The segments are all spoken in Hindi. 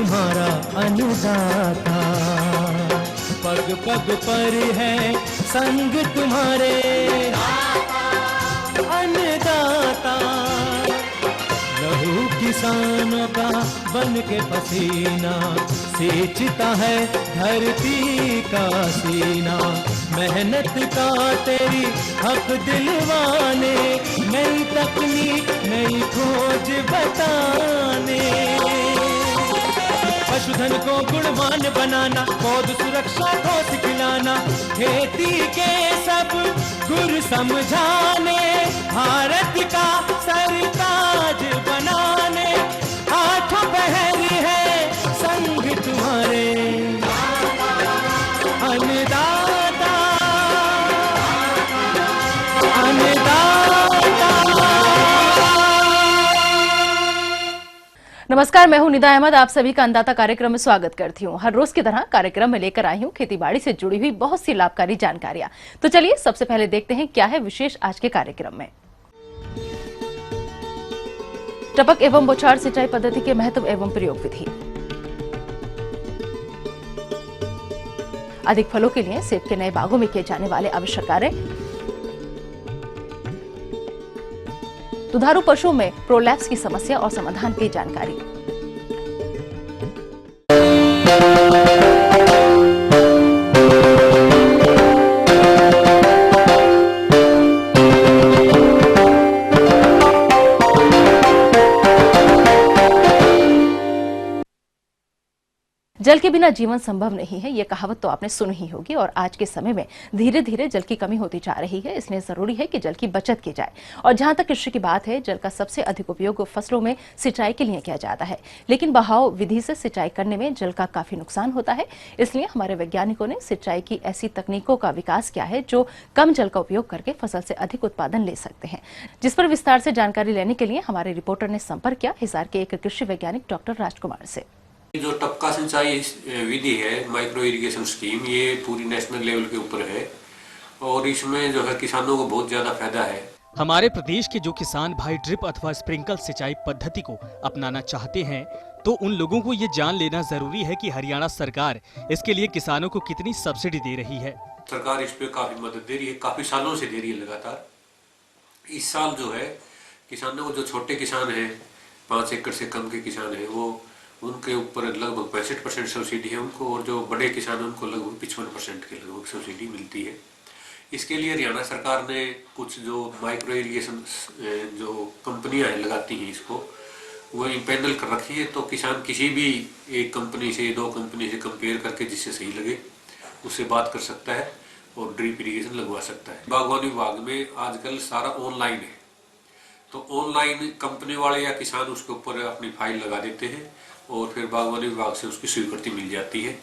तुम्हारा अन्नदाता, पग पग पर है संग तुम्हारे अन्नदाता। लहू किसानों का बन के पसीना सींचता है धरती का सीना। मेहनत का तेरी हक दिलवाने, नई तकनीक नई खोज बताने। पशुधन को गुणवान बनाना, पौध सुरक्षा को सिखलाना, खेती के सब गुर समझाने, भारत का सरताज बनाने। आठों पहर है संग तुम्हारे अन्नदाता, अन्नदाता। नमस्कार, मैं हूं निदा अहमद, आप सभी का अन्नदाता कार्यक्रम में स्वागत करती हूं। हर रोज की तरह कार्यक्रम में लेकर आई हूं खेतीबाड़ी से जुड़ी हुई बहुत सी लाभकारी जानकारियां। तो चलिए सबसे पहले देखते हैं क्या है विशेष आज के कार्यक्रम में। टपक एवं बौछार सिंचाई पद्धति के महत्व एवं प्रयोग विधि, अधिक फलों के लिए सेब के नए बागों में किए जाने वाले आवश्यक कार्य, दुधारू पशुओं में प्रोलैप्स की समस्या और समाधान की जानकारी। जल के बिना जीवन संभव नहीं है, ये कहावत तो आपने सुनी ही होगी। और आज के समय में धीरे धीरे जल की कमी होती जा रही है, इसलिए जरूरी है कि जल की बचत की जाए। और जहां तक कृषि की बात है, जल का सबसे अधिक उपयोग फसलों में सिंचाई के लिए किया जाता है, लेकिन बहाव विधि से सिंचाई करने में जल का काफी नुकसान होता है। इसलिए हमारे वैज्ञानिकों ने सिंचाई की ऐसी तकनीकों का विकास किया है जो कम जल का उपयोग करके फसल से अधिक उत्पादन ले सकते हैं, जिस पर विस्तार से जानकारी लेने के लिए हमारे रिपोर्टर ने संपर्क किया हिसार के एक कृषि वैज्ञानिक डॉक्टर राजकुमार से। जो टपका सिंचाई विधि है, माइक्रो इरिगेशन स्कीम, ये पूरी नेशनल लेवल के ऊपर है और इसमें जो है किसानों को बहुत ज्यादा फायदा है। हमारे प्रदेश के जो किसान भाई ड्रिप अथवा स्प्रिंकल सिंचाई पद्धति को अपनाना चाहते हैं, तो उन लोगों को ये जान लेना जरूरी है कि हरियाणा सरकार इसके लिए किसानों को कितनी सब्सिडी दे रही है। सरकार इस पे काफी मदद दे रही है, काफी सालों से दे रही है लगातार। इस साल जो है किसानों को, जो छोटे किसान हैं, 5 एकड़ से कम के किसान हैं, वो उनके ऊपर लगभग 65% सब्सिडी है उनको, और जो बड़े किसान हैं उनको लगभग 55% के लगभग सब्सिडी मिलती है। इसके लिए हरियाणा सरकार ने कुछ जो माइक्रो इरिगेशन जो कंपनियां लगाती हैं इसको, वो पैनल कर रखी है। तो किसान किसी भी एक कंपनी से, 2 कंपनी से कंपेयर करके जिससे सही लगे उससे बात कर सकता है और ड्रिप इरिगेशन लगवा सकता है। बागवानी विभाग में आजकल सारा ऑनलाइन है, तो ऑनलाइन कंपनी वाले या किसान उसके ऊपर अपनी फाइल लगा देते हैं और फिर बागवानी विभाग से उसकी स्वीकृति मिल जाती है।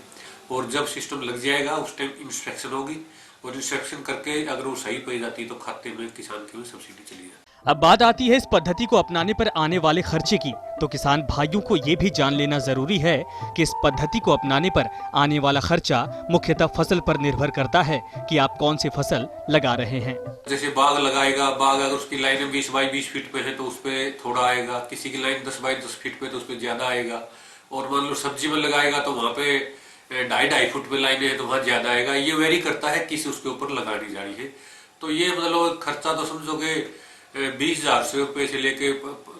और जब सिस्टम लग जाएगा उस टाइम इंस्पेक्शन होगी, और इंस्पेक्शन करके अगर वो सही पाई जाती है तो खाते में किसान की सब्सिडी चली जाती है। अब बात आती है इस पद्धति को अपनाने पर आने वाले खर्चे की, तो किसान भाइयों को ये भी जान लेना जरूरी है कि इस पद्धति को अपनाने पर आने वाला खर्चा मुख्यतः फसल पर निर्भर करता है कि आप कौन सी फसल लगा रहे हैं। जैसे बाग लगाएगा, बाग अगर उसकी लाइन 20 बाई 20 फीट पे है तो उस पर थोड़ा आएगा, किसी की लाइन 10 बाई 10 फीट पे तो उस पर ज्यादा आएगा, और मान लो सब्जी में लगाएगा तो वहाँ पे 2.5 फुट पे लाइनें है तो वहाँ ज्यादा आएगा। ये वेरी करता है किस उसके ऊपर लगानी जा रही है। तो ये मतलब खर्चा तो समझोगे 20,000 रुपए से लेके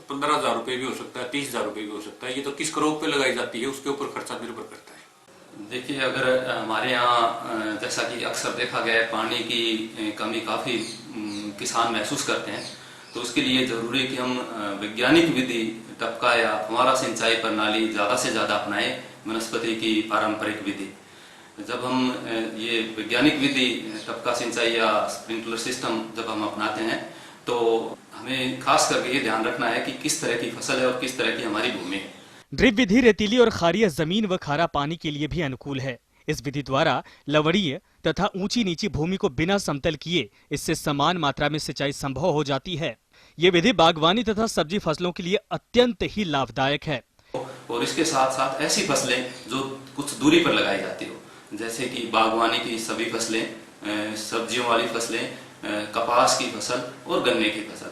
15,000 रुपए भी हो सकता है, 30,000 रुपए भी हो सकता है। ये तो किस क्रॉप पे लगाई जाती है उसके ऊपर खर्चा निर्भर करता है। देखिए, अगर हमारे यहाँ जैसा कि अक्सर देखा गया है, पानी की कमी काफ़ी किसान महसूस करते हैं, तो उसके लिए जरूरी है कि हम वैज्ञानिक विधि टपका या फुहारा सिंचाई प्रणाली ज़्यादा से ज़्यादा अपनाएं, वनस्पति की पारंपरिक विधि। जब हम ये वैज्ञानिक विधि टपका सिंचाई या स्प्रिंकलर सिस्टम जब हम अपनाते हैं, तो हमें खास करके ये ध्यान रखना है कि किस तरह की फसल है और किस तरह की हमारी भूमि है। ड्रिप विधि रेतीली और खारी जमीन व खारा पानी के लिए भी अनुकूल है। इस विधि द्वारा लवणीय तथा ऊंची नीची भूमि को बिना समतल किए इससे समान मात्रा में सिंचाई संभव हो जाती है। ये विधि बागवानी तथा सब्जी फसलों के लिए अत्यंत ही लाभदायक है। और इसके साथ साथ ऐसी फसलें जो कुछ दूरी पर लगाई जाती हो, जैसे कि बागवानी की सभी फसलें, सब्जियों वाली फसलें, कपास की फसल और गन्ने की फसल,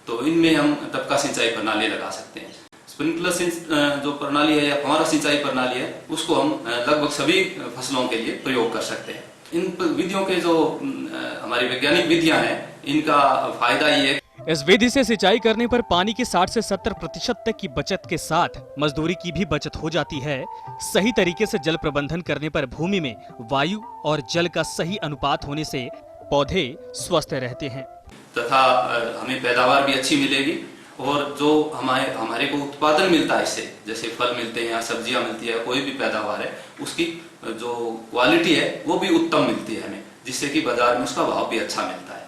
तो इनमें हम टपका सिंचाई प्रणाली लगा सकते हैं। स्प्रिंकलर जो प्रणाली है या फव्वारा सिंचाई प्रणाली है उसको हम लगभग सभी फसलों के लिए प्रयोग कर सकते हैं। इन विधियों के जो हमारी वैज्ञानिक विधियां हैं इनका फायदा ये है। इस विधि से सिंचाई करने पर पानी की 60 से 70% तक की बचत के साथ मजदूरी की भी बचत हो जाती है। सही तरीके से जल प्रबंधन करने पर भूमि में वायु और जल का सही अनुपात होने से पौधे स्वस्थ रहते हैं तथा हमें पैदावार भी अच्छी मिलेगी और जो हमारे को उत्पादन मिलता है इससे, जैसे फल मिलते हैं या सब्जियां मिलती है, कोई भी पैदावार है उसकी जो क्वालिटी है वो भी उत्तम मिलती है हमें, जिससे कि बाजार में उसका भाव भी अच्छा मिलता है।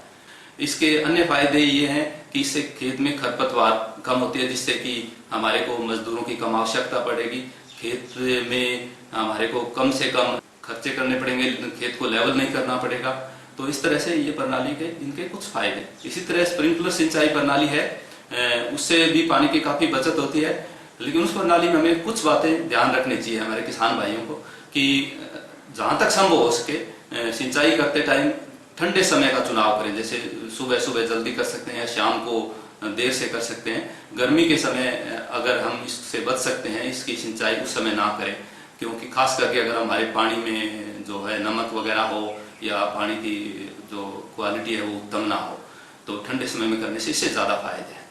इसके अन्य फायदे ये हैं कि इससे खेत में खरपतवार कम होती है, जिससे कि हमारे को मजदूरों की कम आवश्यकता पड़ेगी। खेत में हमारे को कम से कम खर्चे करने पड़ेंगे, खेत को लेवल नहीं करना पड़ेगा। तो इस तरह से ये प्रणाली के इनके कुछ फायदे। इसी तरह स्प्रिंकलर सिंचाई प्रणाली है, उससे भी पानी की काफी बचत होती है, लेकिन उस प्रणाली में हमें कुछ बातें ध्यान रखनी चाहिए हमारे किसान भाइयों को कि जहां तक संभव हो सके सिंचाई करते टाइम ठंडे समय का चुनाव करें। जैसे सुबह सुबह जल्दी कर सकते हैं या शाम को देर से कर सकते हैं। गर्मी के समय अगर हम इससे बच सकते हैं, इसकी सिंचाई उस समय ना करें, क्योंकि खास करके अगर हमारे पानी में जो है नमक वगैरह हो या पानी की जो क्वालिटी है वो उत्तम ना हो, तो ठंडे समय में करने से इससे ज्यादा फायदे हैं।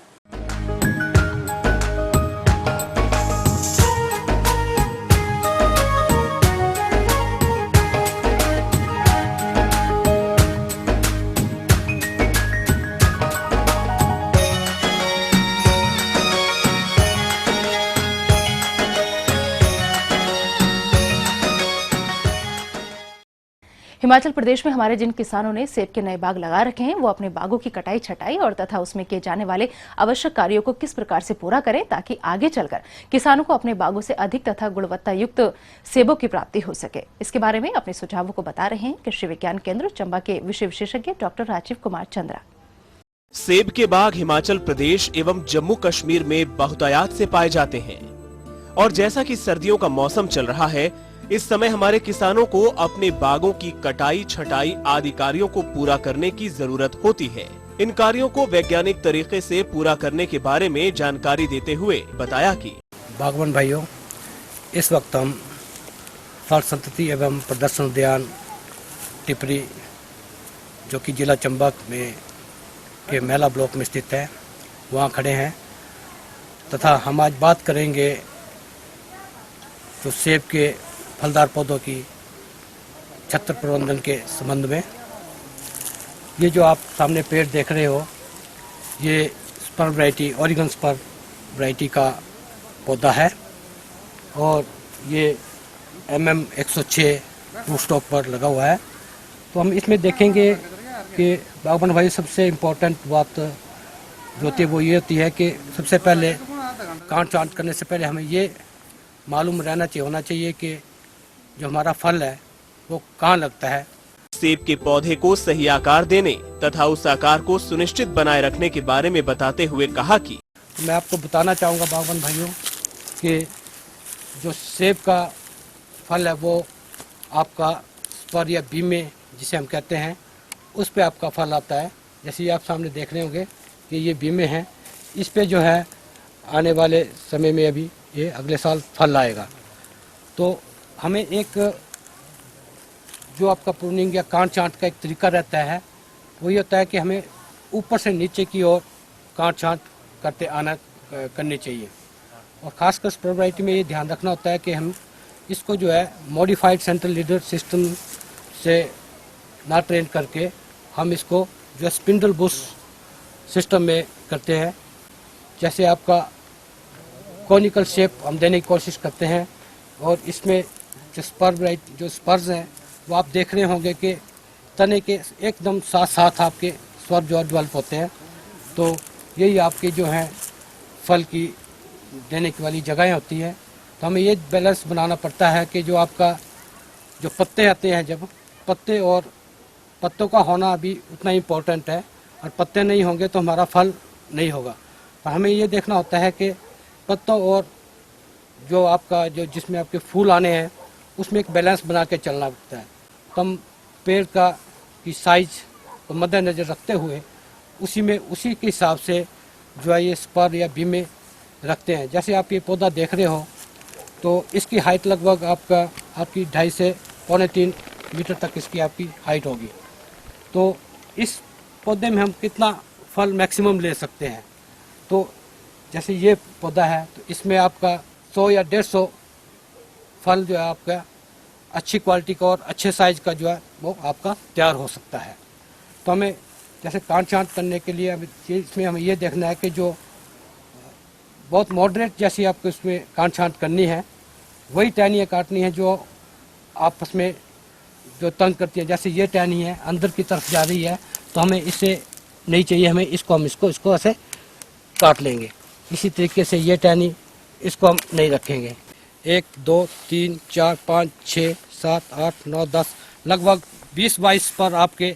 हिमाचल प्रदेश में हमारे जिन किसानों ने सेब के नए बाग लगा रखे हैं वो अपने बागों की कटाई छटाई और तथा उसमें किए जाने वाले आवश्यक कार्यों को किस प्रकार से पूरा करें ताकि आगे चलकर किसानों को अपने बागों से अधिक तथा गुणवत्ता युक्त सेबों की प्राप्ति हो सके। इसके बारे में अपने सुझावों को बता रहे हैं कृषि विज्ञान केंद्र चंबा के विषय विशेषज्ञ डॉक्टर राजीव कुमार चंद्रा। सेब के बाग हिमाचल प्रदेश एवं जम्मू कश्मीर में बहुतायत से पाए जाते हैं और जैसा कि सर्दियों का मौसम चल रहा है, इस समय हमारे किसानों को अपने बागों की कटाई छटाई आदि कार्यों को पूरा करने की जरूरत होती है। इन कार्यों को वैज्ञानिक तरीके से पूरा करने के बारे में जानकारी देते हुए बताया कि बागवान भाइयों, इस वक्त हम फल संतति एवं प्रदर्शन उद्यान टिपरी जो कि जिला चंबा में के मेला ब्लॉक में स्थित है वहाँ खड़े हैं तथा हम आज बात करेंगे तो सेब के फलदार पौधों की छत्र प्रबंधन के संबंध में। ये जो आप सामने पेड़ देख रहे हो ये spur variety Oregon spur variety का पौधा है और ये MM106 रूट स्टॉक पर लगा हुआ है। तो हम इसमें देखेंगे कि बागवान भाई सबसे इम्पोर्टेंट बात जो होती है वो ये होती है कि सबसे पहले काट छांट करने से पहले हमें ये मालूम होना चाहिए कि जो हमारा फल है वो कहाँ लगता है। सेब के पौधे को सही आकार देने तथा उस आकार को सुनिश्चित बनाए रखने के बारे में बताते हुए कहा कि मैं आपको बताना चाहूँगा बागवान भाइयों कि जो सेब का फल है वो आपका स्पर या बीमे जिसे हम कहते हैं उस पे आपका फल आता है। जैसे आप सामने देख रहे होंगे कि ये बीमे हैं, इस पे जो है आने वाले समय में अभी ये अगले साल फल आएगा। तो हमें एक जो आपका प्रूनिंग या काट छांट का एक तरीका रहता है वो ये होता है कि हमें ऊपर से नीचे की ओर काट छांट करनी चाहिए और खासकर स्पर वैरायटी में ये ध्यान रखना होता है कि हम इसको जो है मॉडिफाइड सेंट्रल लीडर सिस्टम से ना ट्रेन करके हम इसको जो स्पिंडल बुश सिस्टम में करते हैं। जैसे आपका कॉनिकल शेप हम देने की कोशिश करते हैं और इसमें जो स्पर्स हैं वो आप देख रहे होंगे कि तने के एकदम साथ साथ आपके स्वर जो डेवलप होते हैं। तो यही आपके जो हैं फल की देने की वाली जगहें होती हैं। तो हमें ये बैलेंस बनाना पड़ता है कि जो आपका जो पत्ते आते हैं, जब पत्ते और पत्तों का होना भी उतना इम्पोर्टेंट है और पत्ते नहीं होंगे तो हमारा फल नहीं होगा। और हमें ये देखना होता है कि पत्तों और जो आपका जो जिसमें आपके फूल आने हैं उसमें एक बैलेंस बना के चलना पड़ता है। तो हम पेड़ की साइज को मद्देनज़र रखते हुए उसी के हिसाब से जो है ये स्पर या बीमे रखते हैं। जैसे आप ये पौधा देख रहे हो तो इसकी हाइट लगभग आपकी 2.5 से 2.25 मीटर तक इसकी आपकी हाइट होगी। तो इस पौधे में हम कितना फल मैक्सिमम ले सकते हैं, तो जैसे ये पौधा है तो इसमें आपका 100 या 150 फल जो है आपका अच्छी क्वालिटी का और अच्छे साइज का जो है वो आपका तैयार हो सकता है। तो हमें जैसे काट छांट करने के लिए इसमें हमें ये देखना है कि जो बहुत मॉडरेट जैसी आपको इसमें काट छांट करनी है, वही टहनियाँ काटनी है जो आपस में जो तंग करती है। जैसे ये टहनी है अंदर की तरफ जा रही है तो हमें इससे नहीं चाहिए, हमें इसको ऐसे काट लेंगे। इसी तरीके से ये टहनी इसको हम नहीं रखेंगे। 1 2 3 4 5 6 7 8 9 10 लगभग 20-22 पर आपके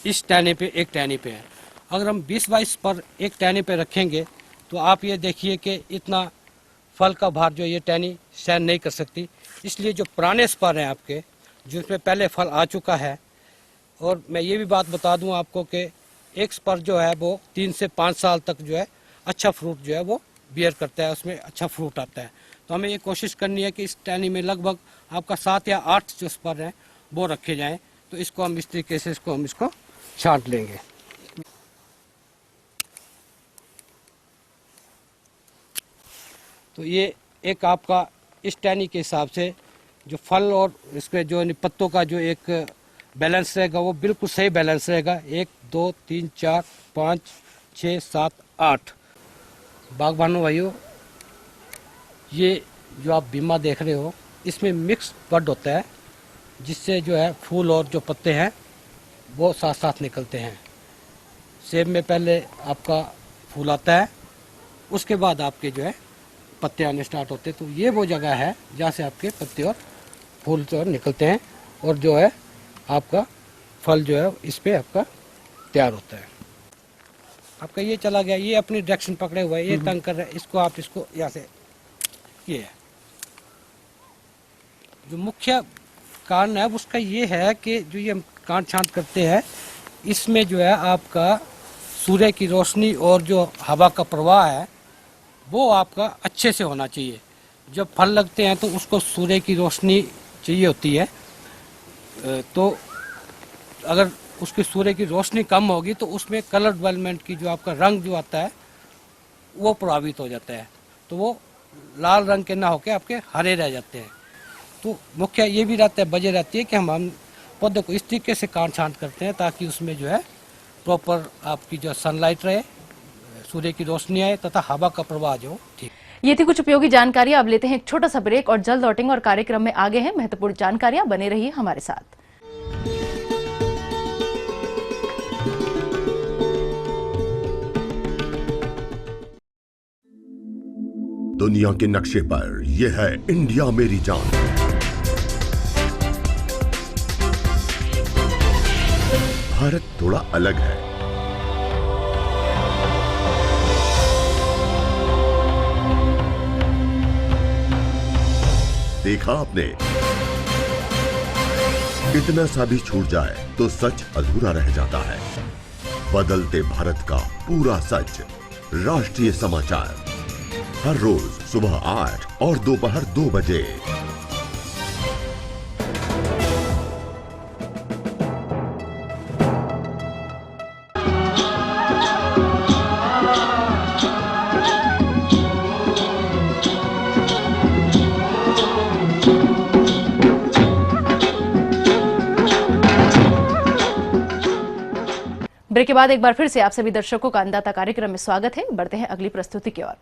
इस टहने पे एक टहनी पे है। अगर हम 20-22 पर एक टहनी पे रखेंगे तो आप ये देखिए कि इतना फल का भार जो ये टहनी सहन नहीं कर सकती। इसलिए जो पुराने स्पर हैं आपके, जिसमें पहले फल आ चुका है, और मैं ये भी बात बता दूं आपको कि एक स्पर जो है वो 3 से 5 साल तक जो है अच्छा फ्रूट जो है वो बियर करता है, उसमें अच्छा फ्रूट आता है। तो हमें ये कोशिश करनी है कि इस टहनी में लगभग आपका 7 या 8 जो स्पर हैं वो रखे जाएं। तो इसको हम इस तरीके से इसको छांट लेंगे। तो ये एक आपका इस टहनी के हिसाब से जो फल और इसके जो पत्तों का जो एक बैलेंस रहेगा वो बिल्कुल सही बैलेंस रहेगा। 1 2 3 4 5 6 7 8। बागबानों भाइयों, ये जो आप बीमा देख रहे हो इसमें मिक्स बड होता है, जिससे जो है फूल और जो पत्ते हैं वो साथ साथ निकलते हैं। सेब में पहले आपका फूल आता है, उसके बाद आपके जो है पत्ते आने स्टार्ट होते हैं। तो ये वो जगह है जहाँ से आपके पत्ते और फूल जो निकलते हैं और जो है आपका फल जो है इस पे आपका तैयार होता है। आपका ये चला गया, ये अपनी डायरेक्शन पकड़े हुए है, ये तंग कर रहा है, इसको यहाँ से ये है। जो मुख्य कारण है उसका ये है कि जो ये हम काट छांट करते हैं इसमें जो है आपका सूर्य की रोशनी और जो हवा का प्रवाह है वो आपका अच्छे से होना चाहिए। जब फल लगते हैं तो उसको सूर्य की रोशनी चाहिए होती है, तो अगर उसकी सूर्य की रोशनी कम होगी तो उसमें कलर डेवलपमेंट की जो आपका रंग जो आता है वो प्रभावित हो जाता है, तो वो लाल रंग के ना होके आपके हरे रह जाते हैं। तो मुख्य ये भी रहता है, वजह रहती है कि हम पौधे को इस तरीके से काट छांट करते हैं ताकि उसमें जो है प्रॉपर आपकी जो सनलाइट रहे, सूर्य की रोशनी आए तथा हवा का प्रवाह जो ठीक। ये थी कुछ उपयोगी जानकारी। अब लेते हैं एक छोटा सा ब्रेक और जल्द लौटेंगे और कार्यक्रम में आगे हैं महत्वपूर्ण जानकारियां। बने रहिए हमारे साथ। दुनिया के नक्शे पर यह है इंडिया मेरी जान। भारत थोड़ा अलग है। देखा आपने, इतना सा भी छूट जाए तो सच अधूरा रह जाता है। बदलते भारत का पूरा सच। राष्ट्रीय समाचार हर रोज सुबह 8 और दोपहर 2 बजे। ब्रेक के बाद एक बार फिर से आप सभी दर्शकों का अन्नदाता कार्यक्रम में स्वागत है। बढ़ते हैं अगली प्रस्तुति की ओर।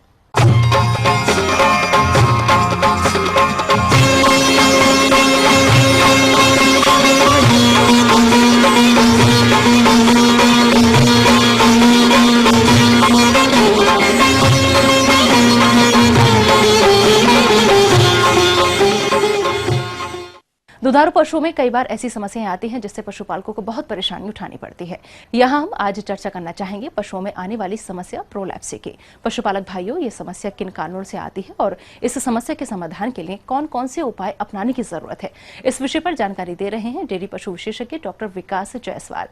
दुधारू पशुओं में कई बार ऐसी समस्याएं आती हैं जिससे पशुपालकों को बहुत परेशानी उठानी पड़ती है। यहाँ हम आज चर्चा करना चाहेंगे पशुओं में आने वाली समस्या प्रोलैप्सी की। पशुपालक भाइयों, ये समस्या किन कारणों से आती है और इस समस्या के समाधान के लिए कौन कौन से उपाय अपनाने की जरूरत है, इस विषय पर जानकारी दे रहे हैं डेयरी पशु विशेषज्ञ डॉक्टर विकास जायसवाल।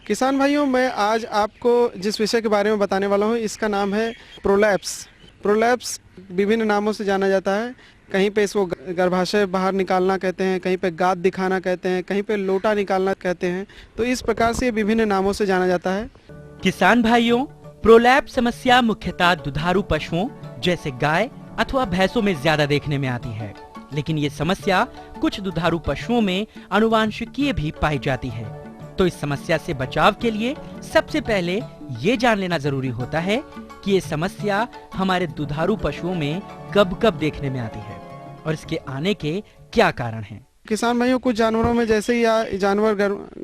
किसान भाइयों, मैं आज आपको जिस विषय के बारे में बताने वाला हूँ इसका नाम है प्रोलैप्स। प्रोलैप्स विभिन्न नामों से जाना जाता है। कहीं पे इसको गर्भाशय बाहर निकालना कहते हैं, कहीं पे गाद दिखाना कहते हैं, कहीं पे लोटा निकालना कहते हैं। तो इस प्रकार से ये विभिन्न नामों से जाना जाता है। किसान भाइयों, प्रोलैप्स समस्या मुख्यतः दुधारू पशुओं जैसे गाय अथवा भैंसों में ज्यादा देखने में आती है, लेकिन ये समस्या कुछ दुधारू पशुओं में आनुवांशिकीय भी पाई जाती है। तो इस समस्या से बचाव के लिए सबसे पहले ये जान लेना जरूरी होता है कि ये समस्या हमारे दुधारू पशुओं में कब कब देखने में आती है और इसके आने के क्या कारण हैं। किसान भाइयों, कुछ जानवरों में जैसे ही जानवर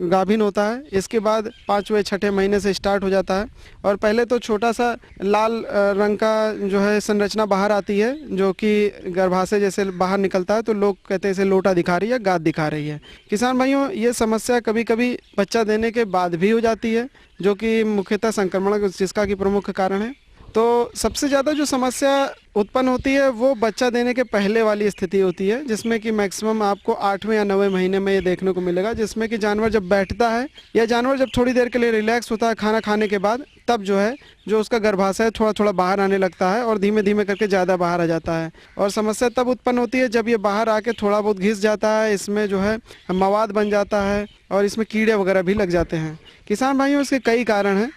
गाभिन होता है, इसके बाद 5वें 6ठे महीने से स्टार्ट हो जाता है और पहले तो छोटा सा लाल रंग का जो है संरचना बाहर आती है, जो कि गर्भाशय जैसे बाहर निकलता है। तो लोग कहते हैं इसे लोटा दिखा रही है, गाद दिखा रही है। किसान भाइयों, ये समस्या कभी कभी बच्चा देने के बाद भी हो जाती है, जो कि मुख्यतः संक्रमण जिसका कि प्रमुख कारण है। तो सबसे ज़्यादा जो समस्या उत्पन्न होती है वो बच्चा देने के पहले वाली स्थिति होती है, जिसमें कि मैक्सिमम आपको 8वें या 9वें महीने में ये देखने को मिलेगा, जिसमें कि जानवर जब बैठता है या जानवर जब थोड़ी देर के लिए रिलैक्स होता है खाना खाने के बाद, तब जो है जो उसका गर्भाशय थोड़ा थोड़ा बाहर आने लगता है और धीमे धीमे करके ज़्यादा बाहर आ जाता है। और समस्या तब उत्पन्न होती है जब ये बाहर आके थोड़ा बहुत घिस जाता है, इसमें जो है मवाद बन जाता है और इसमें कीड़े वगैरह भी लग जाते हैं। किसान भाइयों, इसके कई कारण हैं।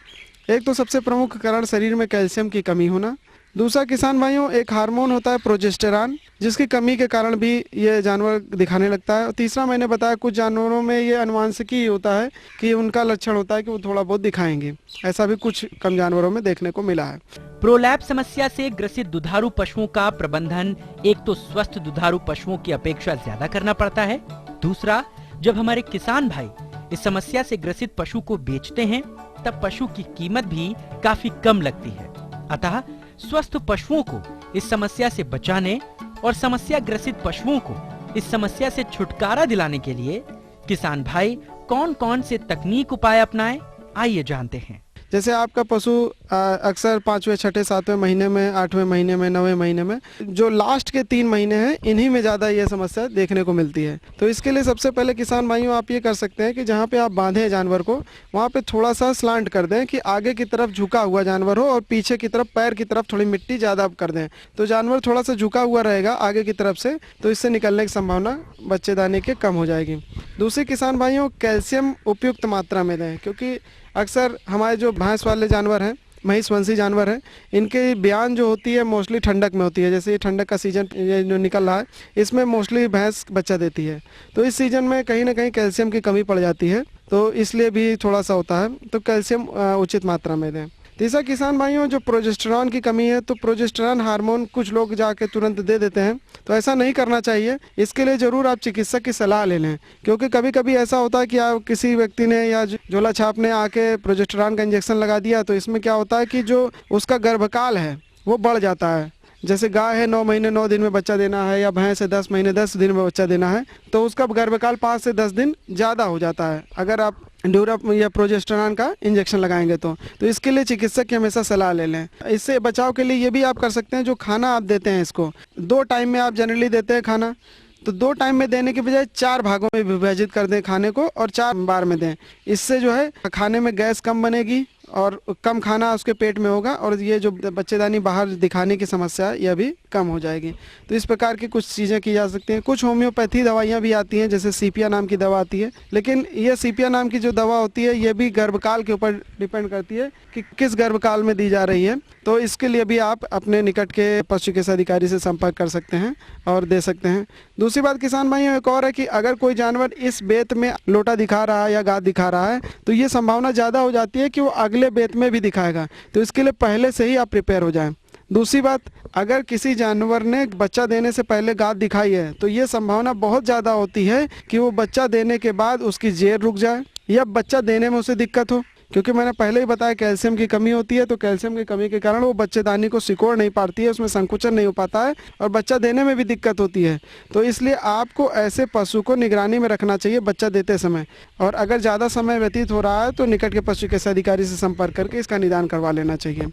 एक तो सबसे प्रमुख कारण शरीर में कैल्शियम की कमी होना। दूसरा किसान भाइयों, एक हार्मोन होता है प्रोजेस्टेरॉन, जिसकी कमी के कारण भी ये जानवर दिखाने लगता है। और तीसरा मैंने बताया कुछ जानवरों में ये आनुवांशिकी होता है कि उनका लक्षण होता है कि वो थोड़ा बहुत दिखाएंगे। ऐसा भी कुछ कम जानवरों में देखने को मिला है। प्रोलैप्स समस्या से ग्रसित दुधारू पशुओं का प्रबंधन एक तो स्वस्थ दुधारू पशुओं की अपेक्षा ज्यादा करना पड़ता है। दूसरा, जब हमारे किसान भाई इस समस्या से ग्रसित पशु को बेचते हैं तब पशु की कीमत भी काफी कम लगती है। अतः स्वस्थ पशुओं को इस समस्या से बचाने और समस्या ग्रसित पशुओं को इस समस्या से छुटकारा दिलाने के लिए किसान भाई कौन कौन से तकनीक उपाय अपनाएं, आइए जानते हैं। जैसे आपका पशु अक्सर 5वें 6ठे 7वें महीने में, 8वें महीने में, 9वें महीने में, जो लास्ट के 3 महीने हैं, इन्हीं में ज़्यादा ये समस्या देखने को मिलती है। तो इसके लिए सबसे पहले किसान भाइयों आप ये कर सकते हैं कि जहाँ पे आप बांधे जानवर को वहाँ पे थोड़ा सा स्लांट कर दें कि आगे की तरफ झुका हुआ जानवर हो और पीछे की तरफ पैर की तरफ थोड़ी मिट्टी ज़्यादा कर दें, तो जानवर थोड़ा सा झुका हुआ रहेगा आगे की तरफ से, तो इससे निकलने की संभावना बच्चेदानी के कम हो जाएगी। दूसरे किसान भाइयों, कैल्शियम उपयुक्त मात्रा में दें, क्योंकि अक्सर हमारे जो भैंस वाले जानवर हैं, महिषवंशी जानवर हैं, इनके बयान जो होती है मोस्टली ठंडक में होती है। जैसे ये ठंडक का सीजन ये जो निकल रहा है, इसमें मोस्टली भैंस बच्चा देती है, तो इस सीजन में कहीं ना कहीं कैल्शियम की कमी पड़ जाती है, तो इसलिए भी थोड़ा सा होता है। तो कैल्शियम उचित मात्रा में दें। तीसरा किसान भाइयों, जो प्रोजेस्टेरॉन की कमी है, तो प्रोजेस्टेरॉन हार्मोन कुछ लोग जाके तुरंत दे देते हैं, तो ऐसा नहीं करना चाहिए। इसके लिए ज़रूर आप चिकित्सक की सलाह ले लें, क्योंकि कभी कभी ऐसा होता है कि आप किसी व्यक्ति ने या झोला छाप ने आके प्रोजेस्टेरॉन का इंजेक्शन लगा दिया, तो इसमें क्या होता है कि जो उसका गर्भकाल है वो बढ़ जाता है। जैसे गाय है 9 महीने 9 दिन में बच्चा देना है, या भैंस है 10 महीने 10 दिन में बच्चा देना है, तो उसका गर्भकाल 5 से 10 दिन ज़्यादा हो जाता है अगर आप ड्यूरा या प्रोजेस्टेरॉन का इंजेक्शन लगाएंगे तो इसके लिए चिकित्सक की हमेशा सलाह ले लें। इससे बचाव के लिए ये भी आप कर सकते हैं, जो खाना आप देते हैं इसको 2 टाइम में आप जनरली देते हैं खाना, तो 2 टाइम में देने के बजाय 4 भागों में विभाजित कर दें खाने को और 4 बार में दें। इससे जो है खाने में गैस कम बनेगी और कम खाना उसके पेट में होगा, और ये जो बच्चेदानी बाहर दिखाने की समस्या है यह भी कम हो जाएगी। तो इस प्रकार की कुछ चीज़ें की जा सकती हैं। कुछ होम्योपैथी दवाइयाँ भी आती हैं, जैसे सीपिया नाम की दवा आती है, लेकिन ये सीपिया नाम की जो दवा होती है ये भी गर्भकाल के ऊपर डिपेंड करती है कि किस गर्भकाल में दी जा रही है। तो इसके लिए भी आप अपने निकट के पशु चिकित्सा अधिकारी से संपर्क कर सकते हैं और दे सकते हैं। दूसरी बात किसान भाइयों एक और है कि अगर कोई जानवर इस बेत में लोटा दिखा रहा है या गाद दिखा रहा है, तो ये संभावना ज़्यादा हो जाती है कि वो अगले बेत में भी दिखाएगा, तो इसके लिए पहले से ही आप प्रिपेयर हो जाएं। दूसरी बात, अगर किसी जानवर ने बच्चा देने से पहले गाद दिखाई है, तो ये संभावना बहुत ज़्यादा होती है कि वो बच्चा देने के बाद उसकी जेर रुक जाए या बच्चा देने में उसे दिक्कत हो, क्योंकि मैंने पहले ही बताया कैल्शियम की कमी होती है, तो कैल्शियम की कमी के कारण वो बच्चेदानी को सिकोड़ नहीं पाती है, उसमें संकुचन नहीं हो पाता है और बच्चा देने में भी दिक्कत होती है। तो इसलिए आपको ऐसे पशु को निगरानी में रखना चाहिए बच्चा देते समय, और अगर ज़्यादा समय व्यतीत हो रहा है तो निकट के पशु चिकित्सा अधिकारी से संपर्क करके इसका निदान करवा लेना चाहिए।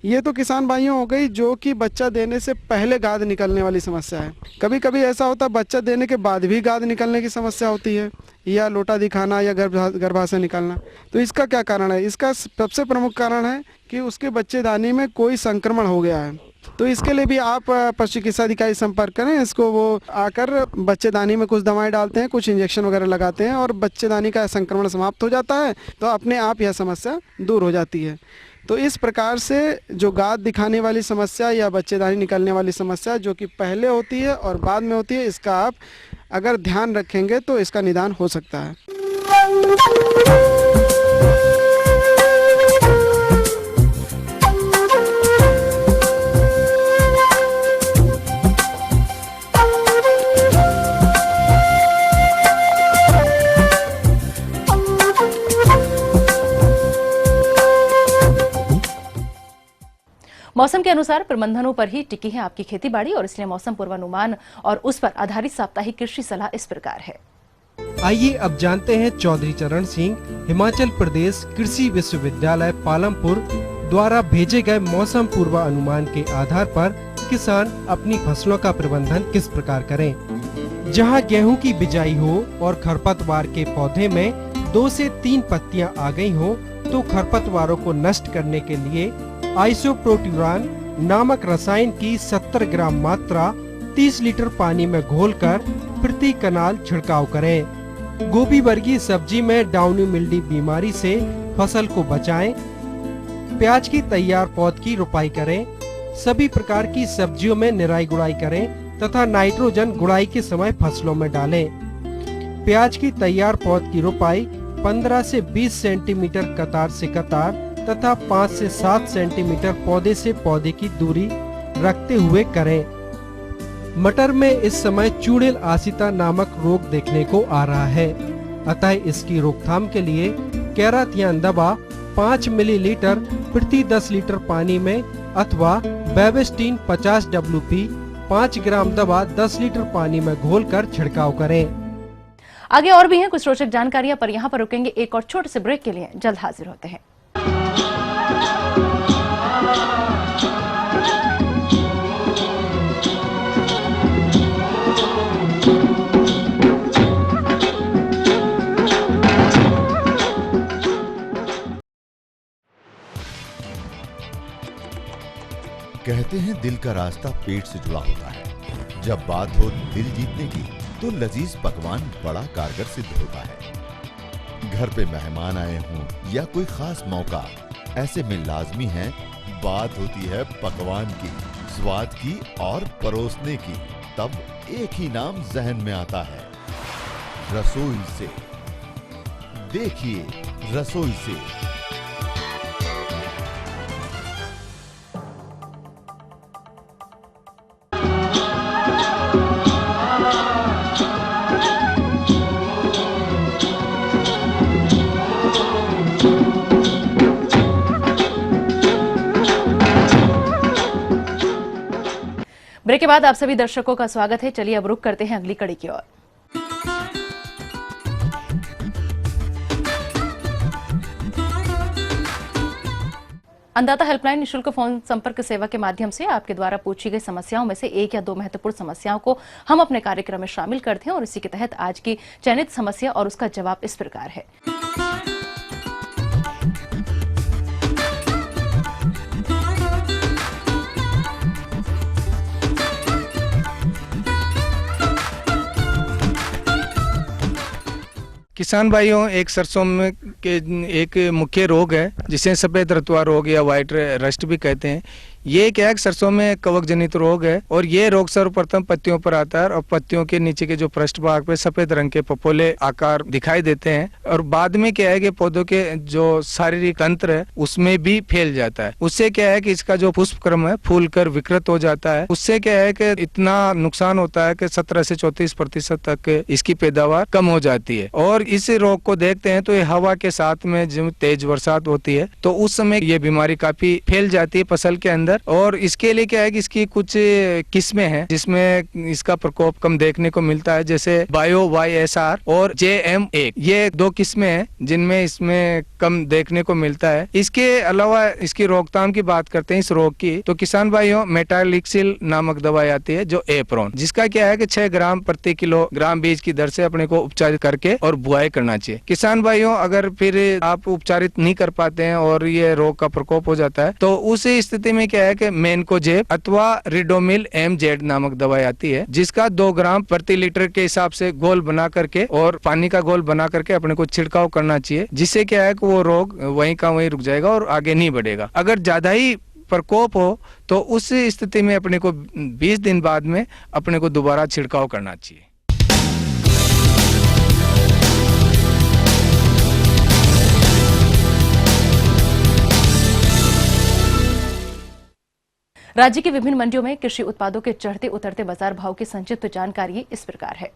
ये तो किसान भाइयों हो गई जो कि बच्चा देने से पहले गाद निकलने वाली समस्या है। कभी कभी ऐसा होता है बच्चा देने के बाद भी गाद निकलने की समस्या होती है, या लोटा दिखाना या गर्भाशय निकालना। तो इसका क्या कारण है? इसका सबसे प्रमुख कारण है कि उसके बच्चेदानी में कोई संक्रमण हो गया है। तो इसके लिए भी आप पशु चिकित्सा अधिकारी संपर्क करें। इसको वो आकर बच्चेदानी में कुछ दवाएं डालते हैं, कुछ इंजेक्शन वगैरह लगाते हैं और बच्चेदानी का संक्रमण समाप्त हो जाता है, तो अपने आप यह समस्या दूर हो जाती है। तो इस प्रकार से जो गाद दिखाने वाली समस्या या बच्चेदानी निकलने वाली समस्या जो कि पहले होती है और बाद में होती है, इसका आप अगर ध्यान रखेंगे तो इसका निदान हो सकता है। मौसम के अनुसार प्रबंधनों पर ही टिकी है आपकी खेती बाड़ी और इसलिए मौसम पूर्वानुमान और उस पर आधारित साप्ताहिक कृषि सलाह इस प्रकार है। आइए अब जानते हैं चौधरी चरण सिंह हिमाचल प्रदेश कृषि विश्वविद्यालय पालमपुर द्वारा भेजे गए मौसम पूर्वानुमान के आधार पर किसान अपनी फसलों का प्रबंधन किस प्रकार करें। जहां गेहूं की बिजाई हो और खरपतवार के पौधे में 2 से 3 पत्तियां आ गई हो तो खरपतवारों को नष्ट करने के लिए आइसोप्रोट्यूरान नामक रसायन की 70 ग्राम मात्रा 30 लीटर पानी में घोलकर प्रति कनाल छिड़काव करें। गोभी वर्गीय सब्जी में डाउनी मिल्डी बीमारी से फसल को बचाएं। प्याज की तैयार पौध की रुपाई करें। सभी प्रकार की सब्जियों में निराई गुड़ाई करें तथा नाइट्रोजन गुड़ाई के समय फसलों में डालें। प्याज की तैयार पौध की रुपाई 15 से 20 सेंटीमीटर कतार से कतार तथा 5 से 7 सेंटीमीटर पौधे से पौधे की दूरी रखते हुए करें। मटर में इस समय चूड़ेल आसिता नामक रोग देखने को आ रहा है, अतः इसकी रोकथाम के लिए कैराथियान दवा 5 मिलीलीटर प्रति 10 लीटर पानी में अथवा बेबिस्टीन 50 WP 5 ग्राम दवा 10 लीटर पानी में घोलकर छिड़काव करें। आगे और भी हैं कुछ रोचक जानकारियां, पर यहाँ पर रुकेंगे एक और छोटे से ब्रेक के लिए। जल्द हाजिर होते हैं। कहते हैं दिल का रास्ता पेट से जुड़ा होता है। जब बात हो दिल जीतने की तो लजीज पकवान बड़ा कारगर सिद्ध होता है। घर पे मेहमान आए हों या कोई खास मौका, ऐसे में लाजमी है बात होती है पकवान की, स्वाद की और परोसने की। तब एक ही नाम जहन में आता है, रसोई से। देखिए रसोई से। ब्रेक के बाद आप सभी दर्शकों का स्वागत है। चलिए अब रुक करते हैं अगली कड़ी की ओर। अन्नदाता हेल्पलाइन निःशुल्क फोन संपर्क सेवा के माध्यम से आपके द्वारा पूछी गई समस्याओं में से एक या दो महत्वपूर्ण समस्याओं को हम अपने कार्यक्रम में शामिल करते हैं और इसी के तहत आज की चयनित समस्या और उसका जवाब इस प्रकार है। किसान भाइयों, एक सरसों में के एक मुख्य रोग है जिसे सफेद रतुआ रोग या व्हाइट रस्ट भी कहते हैं। ये एक सरसों में कवक जनित रोग है और ये रोग सर्वप्रथम पत्तियों पर आता है और पत्तियों के नीचे के जो पृष्ठ भाग पे सफेद रंग के फफोले आकार दिखाई देते हैं और बाद में क्या है कि पौधों के जो शारीरिक तंत्र है उसमें भी फैल जाता है। उससे क्या है कि इसका जो पुष्प क्रम है फूलकर विकृत हो जाता है। उससे क्या है कि इतना नुकसान होता है कि 17 से 34% तक इसकी पैदावार कम हो जाती है। और इस रोग को देखते हैं तो ये हवा के साथ में जब तेज बरसात होती है तो उस समय ये बीमारी काफी फैल जाती है फसल के अंदर अंदर। और इसके लिए क्या है कि इसकी कुछ किस्में हैं जिसमें इसका प्रकोप कम देखने को मिलता है, जैसे बायो YSR और JM1, ये 2 किस्में हैं जिनमें इसमें कम देखने को मिलता है। इसके अलावा इसकी रोकथाम की बात करते हैं इस रोग की, तो किसान भाइयों मेटालिक्सिल नामक दवाई आती है जो एप्रोन, जिसका क्या है कि 6 ग्राम प्रति किलोग्राम बीज की दर से अपने को उपचारित करके और बुआई करना चाहिए। किसान भाइयों अगर फिर आप उपचारित नहीं कर पाते हैं और ये रोग का प्रकोप हो जाता है तो उस स्थिति में क्या है कि मेनकोजेब अथवा रिडोमिल MZ नामक दवाई आती है, जिसका 2 ग्राम प्रति लीटर के हिसाब से घोल बना करके और पानी का घोल बना करके अपने को छिड़काव करना चाहिए, जिससे क्या है कि वो रोग वहीं का वहीं रुक जाएगा और आगे नहीं बढ़ेगा। अगर ज्यादा ही प्रकोप हो तो उस स्थिति में अपने को 20 दिन बाद में अपने को दोबारा छिड़काव करना चाहिए। राज्य की विभिन्न मंडियों में कृषि उत्पादों के चढ़ते उतरते बाजार भाव की संक्षिप्त जानकारी इस प्रकार है।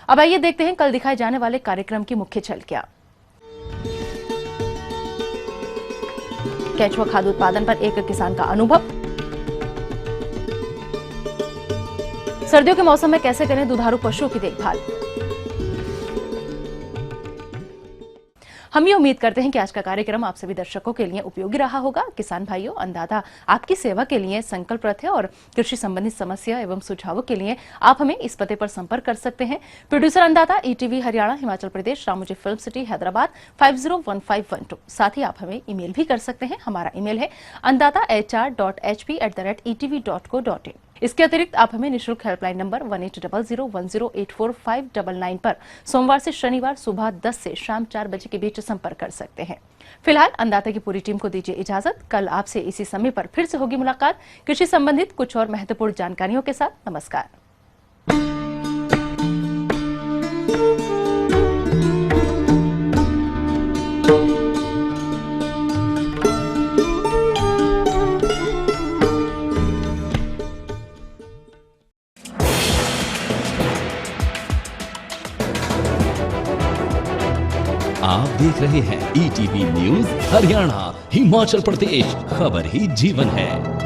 अब आइए देखते हैं कल दिखाए जाने वाले कार्यक्रम की मुख्य झलकियां। केंचुआ खाद उत्पादन पर एक किसान का अनुभव। सर्दियों के मौसम में कैसे करें दुधारू पशुओं की देखभाल। हम ये उम्मीद करते हैं कि आज का कार्यक्रम आप सभी दर्शकों के लिए उपयोगी रहा होगा। किसान भाइयों, अन्नदाता आपकी सेवा के लिए संकल्परत है और कृषि संबंधित समस्या एवं सुझावों के लिए आप हमें इस पते पर संपर्क कर सकते हैं। प्रोड्यूसर अन्नदाता ETV Haryana Himachal Pradesh, Ramoji film city Hyderabad 501512। साथ ही आप हमें ईमेल भी कर सकते हैं। हमारा ईमेल है annadatar.hp@etv.co.in। इसके अतिरिक्त आप हमें निःशुल्क हेल्पलाइन नंबर 180010084599 पर सोमवार से शनिवार सुबह 10 से शाम 4 बजे के बीच संपर्क कर सकते हैं। फिलहाल अन्नदाता की पूरी टीम को दीजिए इजाजत। कल आपसे इसी समय पर फिर से होगी मुलाकात कृषि संबंधित कुछ और महत्वपूर्ण जानकारियों के साथ। नमस्कार। आप देख रहे हैं ETV न्यूज हरियाणा हिमाचल प्रदेश, खबर ही जीवन है।